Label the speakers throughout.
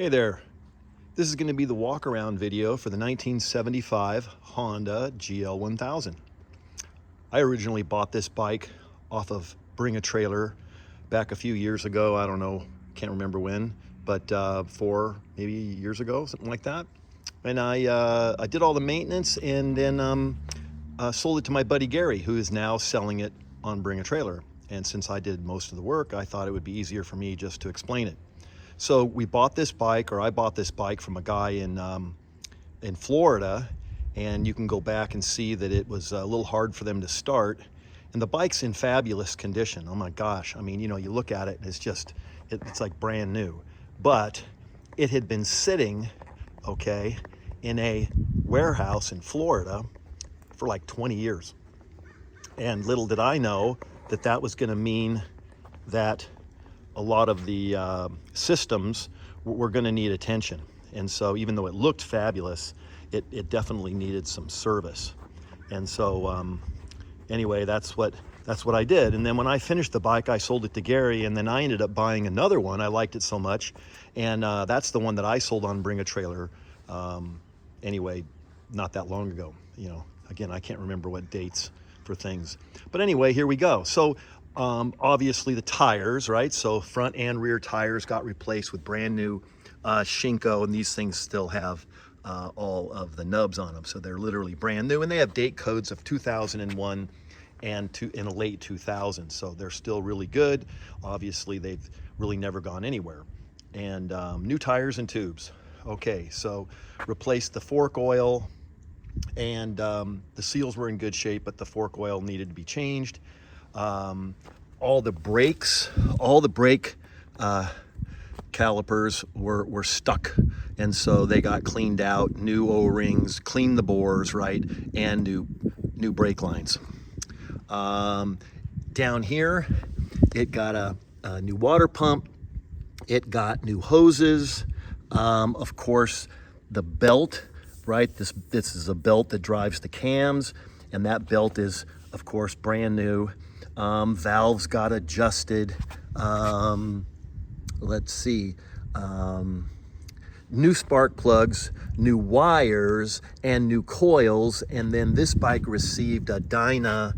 Speaker 1: Hey there, this is going to be the walk around video for the 1975 Honda GL1000. I originally bought this bike off of Bring a Trailer back a few years ago. I don't know, can't remember when, but 4 maybe years ago, something like that. And I did all the maintenance and then sold it to my buddy Gary, who is now selling it on Bring a Trailer. And since I did most of the work, I thought it would be easier for me just to explain it. So we bought this bike, or I bought this bike from a guy in Florida, and you can go back and see that it was a little hard for them to start. And the bike's in fabulous condition. Oh my gosh, I mean, you know, you look at it and it's just, it's like brand new. But it had been sitting, okay, in a warehouse in Florida for like 20 years. And little did I know that that was gonna mean that a lot of the systems were going to need attention. And so even though it looked fabulous, it definitely needed some service. And so anyway, that's what I did. And then when I finished the bike, I sold it to Gary, and then I ended up buying another one. I liked it so much, and that's the one that I sold on Bring a Trailer anyway, not that long ago. You know, again, I can't remember what dates for things, but anyway, here we go. So obviously the tires, right? So front and rear tires got replaced with brand new Shinko, and these things still have all of the nubs on them. So they're literally brand new, and they have date codes of 2001 and in a late 2000. So they're still really good. Obviously they've really never gone anywhere. And new tires and tubes. Okay, so replaced the fork oil, and the seals were in good shape, but the fork oil needed to be changed. All the brake calipers were stuck, and so they got cleaned out, new O-rings, cleaned the bores, right, and new brake lines. Down here, it got a new water pump, it got new hoses, of course, the belt, right, this is a belt that drives the cams, and that belt is, of course, brand new. Valves got adjusted. Let's see, new spark plugs, new wires, and new coils. And then this bike received a Dyna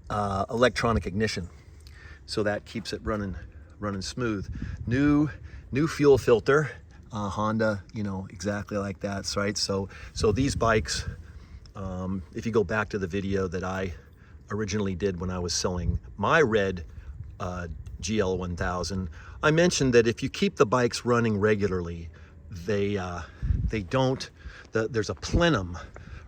Speaker 1: electronic ignition, so that keeps it running smooth. New fuel filter, Honda, you know, exactly like that, right? So these bikes, if you go back to the video that I originally did when I was selling my red GL1000, I mentioned that if you keep the bikes running regularly, they don't, there's a plenum,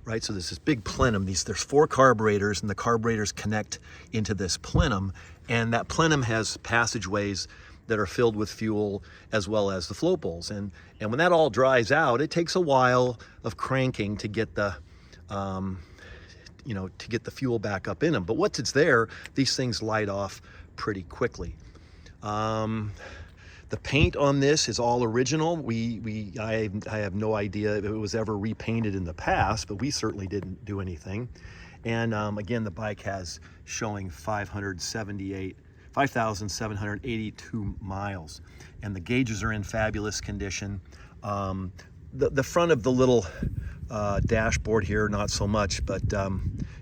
Speaker 1: right? So there's this big plenum, there's 4 carburetors, and the carburetors connect into this plenum, and that plenum has passageways that are filled with fuel, as well as the float bowls. And when that all dries out, it takes a while of cranking to get the to get the fuel back up in them. But once it's there, these things light off pretty quickly. The paint on this is all original. I have no idea if it was ever repainted in the past, but we certainly didn't do anything. And again, the bike has showing 5,782 miles, and the gauges are in fabulous condition. The front of the little dashboard here, not so much, but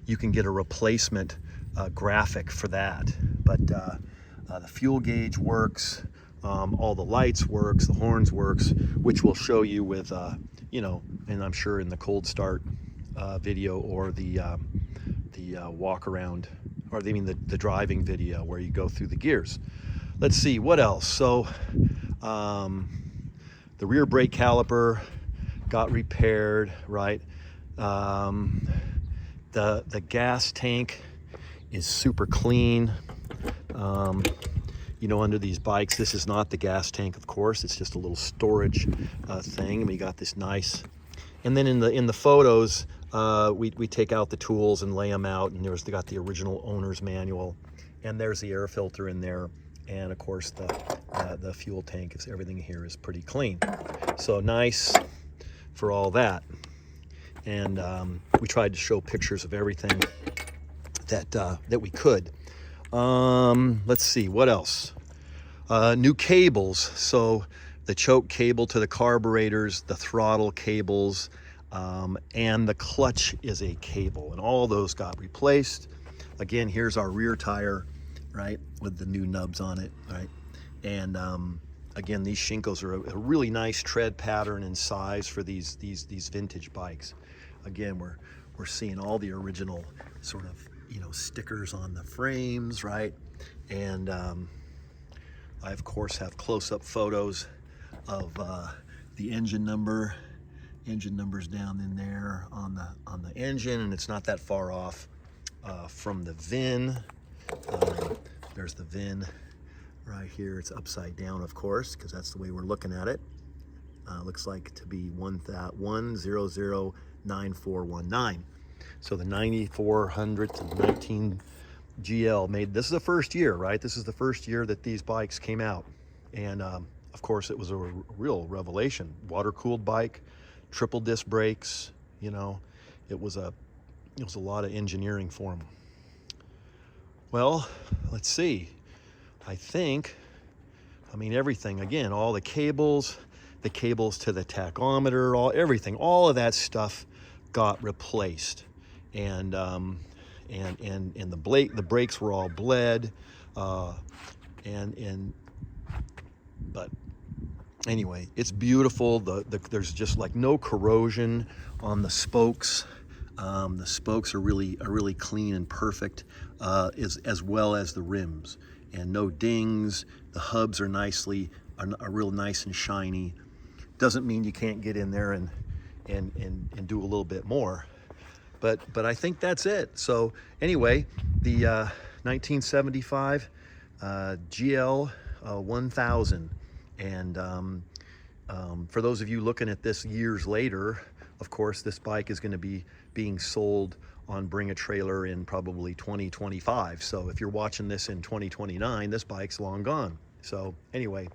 Speaker 1: you can get a replacement graphic for that. But the fuel gauge works, all the lights works, the horns works, which we'll show you with, and I'm sure in the cold start video, or the walk around, or the driving video where you go through the gears. Let's see, what else? So the rear brake caliper got repaired, right? The gas tank is super clean. Under these bikes, this is not the gas tank, of course. It's just a little storage thing, and we got this nice. And then in the photos, we take out the tools and lay them out, and they got the original owner's manual, and there's the air filter in there, and of course the fuel tank. Everything here is pretty clean, so nice for all that. And we tried to show pictures of everything that we could. Let's see, what else? New cables. So the choke cable to the carburetors, the throttle cables, and the clutch is a cable, and all those got replaced. Again, here's our rear tire, right, with the new nubs on it, right? And again, these Shinkos are a really nice tread pattern and size for these vintage bikes. Again, we're seeing all the original sort of, you know, stickers on the frames, right? And I of course have close-up photos of the engine number. Engine number's down in there on the engine, and it's not that far off from the VIN. There's the VIN right here. It's upside down, of course, because that's the way we're looking at it. Looks like to be 1009419. So the 9400 to 19 GL made, this is the first year, right? This is the first year that these bikes came out. And of course it was a real revelation. Water-cooled bike, triple disc brakes, you know, it was a lot of engineering for them. Well, let's see. I mean, everything, again, all the cables to the tachometer, everything, all of that stuff got replaced. And the brakes were all bled. But anyway, it's beautiful. There's just like no corrosion on the spokes. The spokes are really clean and perfect, as well as the rims, and no dings. The hubs are real nice and shiny. Doesn't mean you can't get in there and do a little bit more, but I think that's it. So anyway, the 1975 GL1000, and for those of you looking at this years later, of course, this bike is going to be being sold on Bring a Trailer in probably 2025. So if you're watching this in 2029, this bike's long gone. So anyway,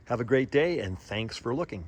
Speaker 1: have a great day, and thanks for looking.